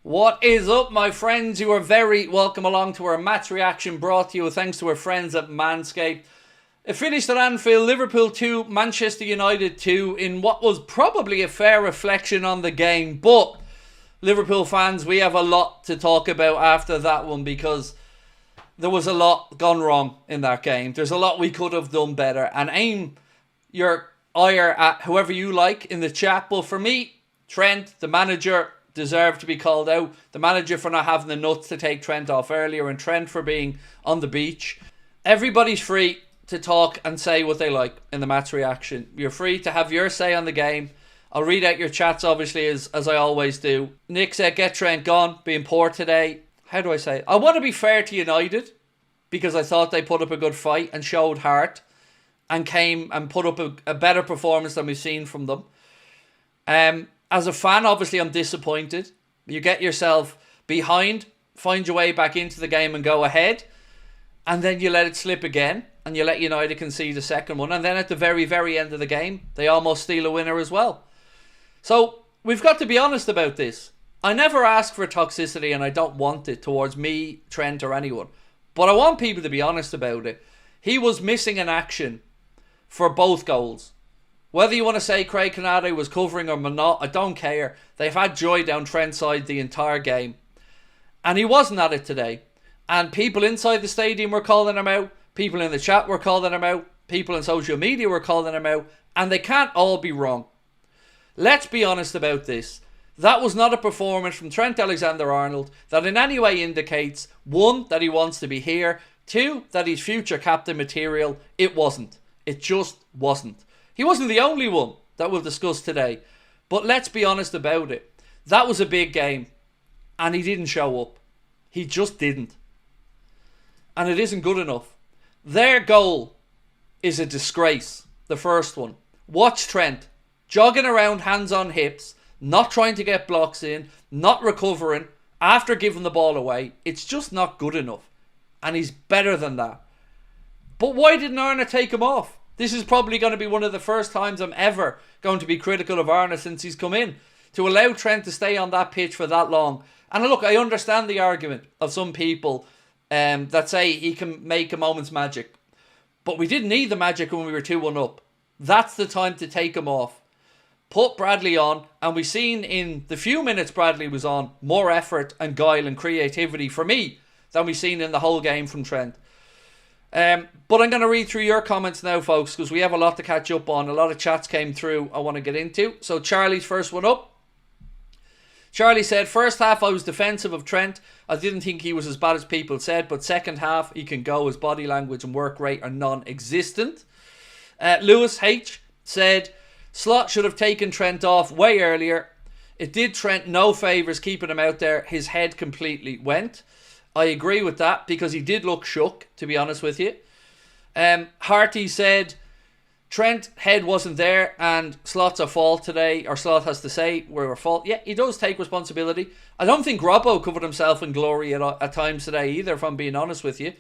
What is up, my friends? You are very welcome along to our match reaction brought to you thanks to our friends at Manscaped. It finished at Anfield, Liverpool 2, Manchester United 2 in what was probably a fair reflection on the game. But, Liverpool fans, we have a lot to talk about after that one because there was a lot gone wrong in that game. There's a lot we could have done better. And aim your ire at whoever you like in the chat. But for me, Trent, the manager, deserved to be called out. The manager for not having the nuts to take Trent off earlier, and Trent for being on the beach. Everybody's free to talk and say what they like in the match reaction. You're free to have your say on the game. I'll read out your chats, obviously, as I always do. Nick said, get Trent gone, being poor today. How do I say it? I want to be fair to United because I thought they put up a good fight and showed heart and came and put up a better performance than we've seen from them. As a fan, obviously, I'm disappointed. You get yourself behind, find your way back into the game and go ahead, and then you let it slip again, and you let United concede the second one, and then at the very, very end of the game, they almost steal a winner as well. So, we've got to be honest about this. I never ask for toxicity, and I don't want it towards me, Trent, or anyone. But I want people to be honest about it. He was missing an action for both goals. Whether you want to say Craig Houlden was covering or not, I don't care. They've had joy down Trent's side the entire game. And he wasn't at it today. And people inside the stadium were calling him out. People in the chat were calling him out. People on social media were calling him out. And they can't all be wrong. Let's be honest about this. That was not a performance from Trent Alexander-Arnold that in any way indicates, one, that he wants to be here. Two, that he's future captain material. It wasn't. It just wasn't. He wasn't the only one that we'll discuss today. But let's be honest about it. That was a big game. And he didn't show up. He just didn't. And it isn't good enough. Their goal is a disgrace. The first one. Watch Trent jogging around hands on hips. Not trying to get blocks in. Not recovering. After giving the ball away. It's just not good enough. And he's better than that. But why didn't Arna take him off? This is probably going to be one of the first times I'm ever going to be critical of Arna since he's come in. To allow Trent to stay on that pitch for that long. And look, I understand the argument of some people that say he can make a moment's magic. But we didn't need the magic when we were 2-1 up. That's the time to take him off. Put Bradley on. And we've seen in the few minutes Bradley was on more effort and guile and creativity for me than we've seen in the whole game from Trent. But I'm going to read through your comments now, folks, because we have a lot to catch up on. A lot of chats came through I want to get into. So Charlie's first one up. Charlie said, first half I was defensive of Trent. I didn't think he was as bad as people said, but second half he can go. His body language and work rate are non-existent. Lewis H said, Slot should have taken Trent off way earlier. It did Trent no favours keeping him out there. His head completely went. I agree with that because he did look shook, to be honest with you. Harty said, Trent head wasn't there and Slot's a fault today, or Slot has to say we're a fault. Yeah, he does take responsibility. I don't think Robbo covered himself in glory at times today either, if I'm being honest with you.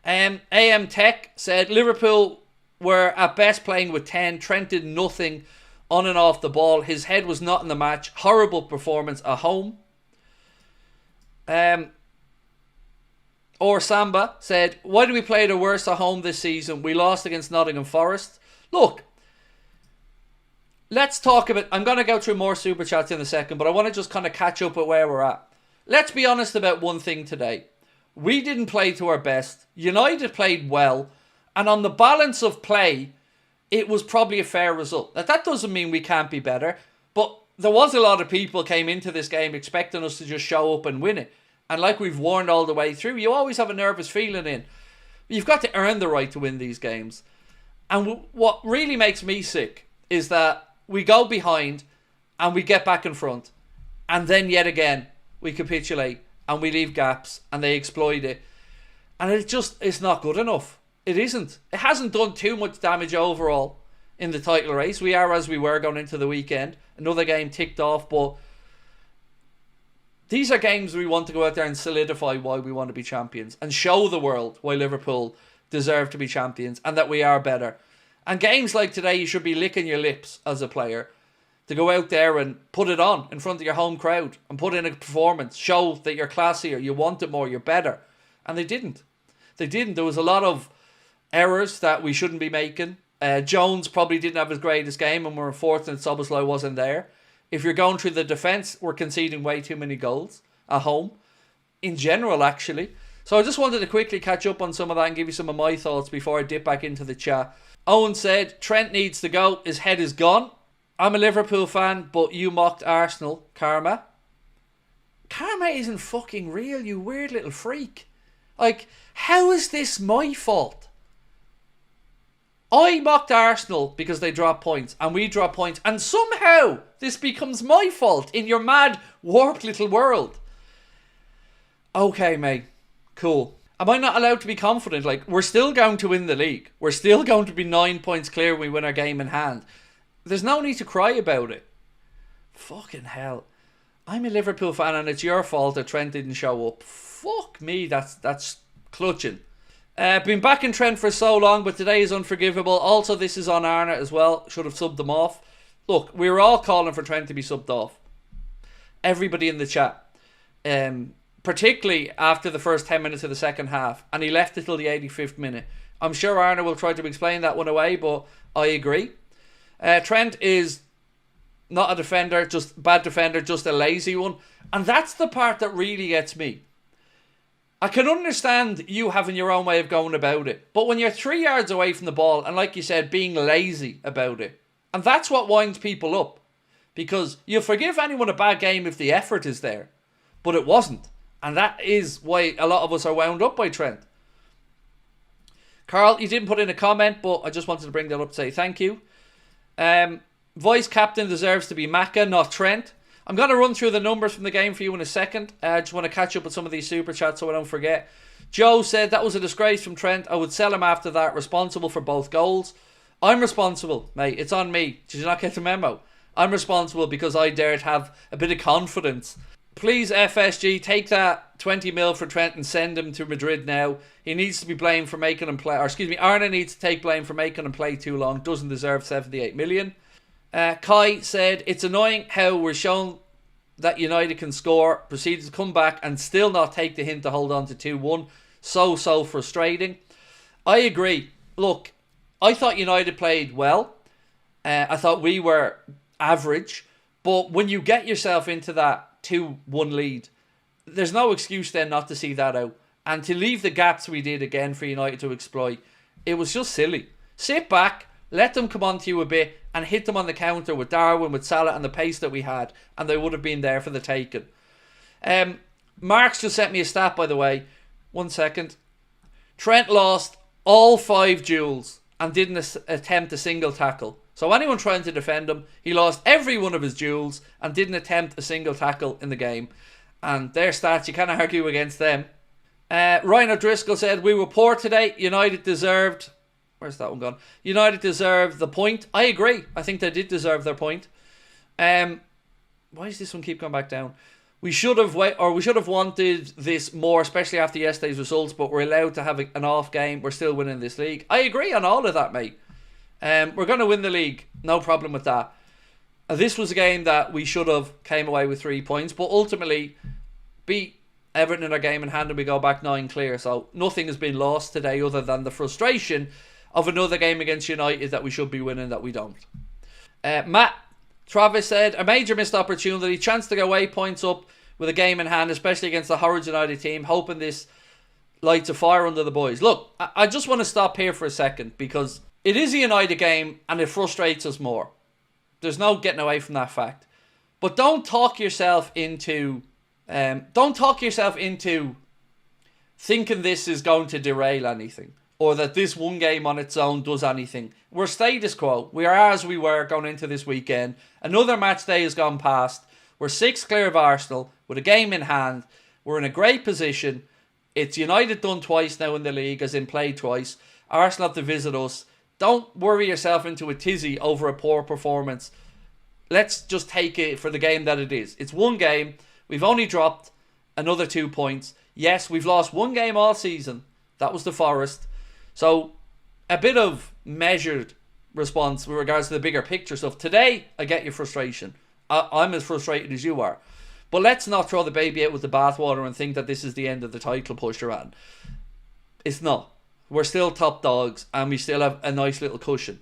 AM Tech said Liverpool were at best playing with 10. Trent did nothing on and off the ball. His head was not in the match. Horrible performance at home. Or Samba said, why do we play the worst at home this season? We lost against Nottingham Forest. Look, let's talk about... I'm going to go through more super chats in a second, but I want to just kind of catch up with where we're at. Let's be honest about one thing today. We didn't play to our best. United played well. And on the balance of play, it was probably a fair result. Now, that doesn't mean we can't be better. But there was a lot of people came into this game expecting us to just show up and win it. And like we've warned all the way through, you always have a nervous feeling in. You've got to earn the right to win these games. And what really makes me sick is that we go behind and we get back in front. And then yet again, we capitulate and we leave gaps and they exploit it. And it's not good enough. It isn't. It hasn't done too much damage overall in the title race. We are as we were going into the weekend. Another game ticked off, but these are games we want to go out there and solidify why we want to be champions and show the world why Liverpool deserve to be champions and that we are better. And games like today, you should be licking your lips as a player to go out there and put it on in front of your home crowd and put in a performance, show that you're classier, you want it more, you're better. And they didn't. They didn't. There was a lot of errors that we shouldn't be making. Jones probably didn't have his greatest game, and we're unfortunate Szoboszlai wasn't there. If you're going through the defence, we're conceding way too many goals at home. In general, actually. So I just wanted to quickly catch up on some of that and give you some of my thoughts before I dip back into the chat. Owen said, Trent needs to go. His head is gone. I'm a Liverpool fan, but you mocked Arsenal. Karma. Karma isn't fucking real, you weird little freak. Like, how is this my fault? I mocked Arsenal because they dropped points, and we dropped points, and somehow this becomes my fault in your mad, warped little world. Okay, mate. Cool. Am I not allowed to be confident? Like, we're still going to win the league. We're still going to be 9 points clear when we win our game in hand. There's no need to cry about it. Fucking hell. I'm a Liverpool fan and it's your fault that Trent didn't show up. Fuck me, that's clutching. Been back in Trent for so long, but today is unforgivable. Also, this is on Arna as well. Should have subbed them off. Look, we were all calling for Trent to be subbed off. Everybody in the chat. Particularly after the first 10 minutes of the second half. And he left until the 85th minute. I'm sure Arna will try to explain that one away, but I agree. Trent is not a defender, just bad defender, just a lazy one. And that's the part that really gets me. I can understand you having your own way of going about it. But when you're 3 yards away from the ball, and like you said, being lazy about it. And that's what winds people up. Because you'll forgive anyone a bad game if the effort is there. But it wasn't. And that is why a lot of us are wound up by Trent. Carl, you didn't put in a comment, but I just wanted to bring that up to say thank you. Vice captain deserves to be Maka, not Trent. I'm going to run through the numbers from the game for you in a second. I just want to catch up with some of these super chats so I don't forget. Joe said that was a disgrace from Trent. I would sell him after that. Responsible for both goals. I'm responsible, mate. It's on me. Did you not get the memo? I'm responsible because I dared have a bit of confidence. Please, FSG, take that 20 mil for Trent and send him to Madrid now. He needs to be blamed for making him play. Or excuse me, Arna needs to take blame for making him play too long. Doesn't deserve 78 million. Kai said, it's annoying how we're shown that United can score, proceeded to come back and still not take the hint to hold on to 2-1. So frustrating. I agree. Look, I thought United played well. I thought we were average. But when you get yourself into that 2-1 lead, there's no excuse then not to see that out. And to leave the gaps we did again for United to exploit, it was just silly. Sit back, let them come on to you a bit and hit them on the counter with Darwin, with Salah and the pace that we had, and they would have been there for the taking. Mark's just sent me a stat, by the way. 1 second. Trent lost all 5 duels and didn't attempt a single tackle. So anyone trying to defend him, he lost every one of his duels and didn't attempt a single tackle in the game. And their stats, you can't argue against them. Ryan O'Driscoll said, we were poor today. United deserved... Where's that one gone? United deserved the point. I agree. I think they did deserve their point. Why does this one keep going back down? We should have wanted this more, especially after yesterday's results, but we're allowed to have an off game. We're still winning this league. I agree on all of that, mate. We're going to win the league. No problem with that. This was a game that we should have came away with 3 points, but ultimately beat Everton in our game in hand and we go back 9 clear. So nothing has been lost today other than the frustration of another game against United that we should be winning that we don't. Matt Travis said, a major missed opportunity, chance to go 8 points up with a game in hand, especially against the Horrid United team, hoping this lights a fire under the boys. Look, I just want to stop here for a second because it is a United game and it frustrates us more. There's no getting away from that fact. But don't talk yourself into thinking this is going to derail anything, or that this one game on its own does anything. We're status quo. We are as we were going into this weekend. Another match day has gone past. We're 6 clear of Arsenal with a game in hand. We're in a great position. It's United done twice now in the league, as in played twice. Arsenal have to visit us. Don't worry yourself into a tizzy over a poor performance. Let's just take it for the game that it is. It's one game. We've only dropped another 2 points. Yes, we've lost one game all season. That was the Forest. So, a bit of measured response with regards to the bigger picture stuff. Today, I get your frustration. I'm as frustrated as you are. But let's not throw the baby out with the bathwater and think that this is the end of the title push around. It's not. We're still top dogs and we still have a nice little cushion.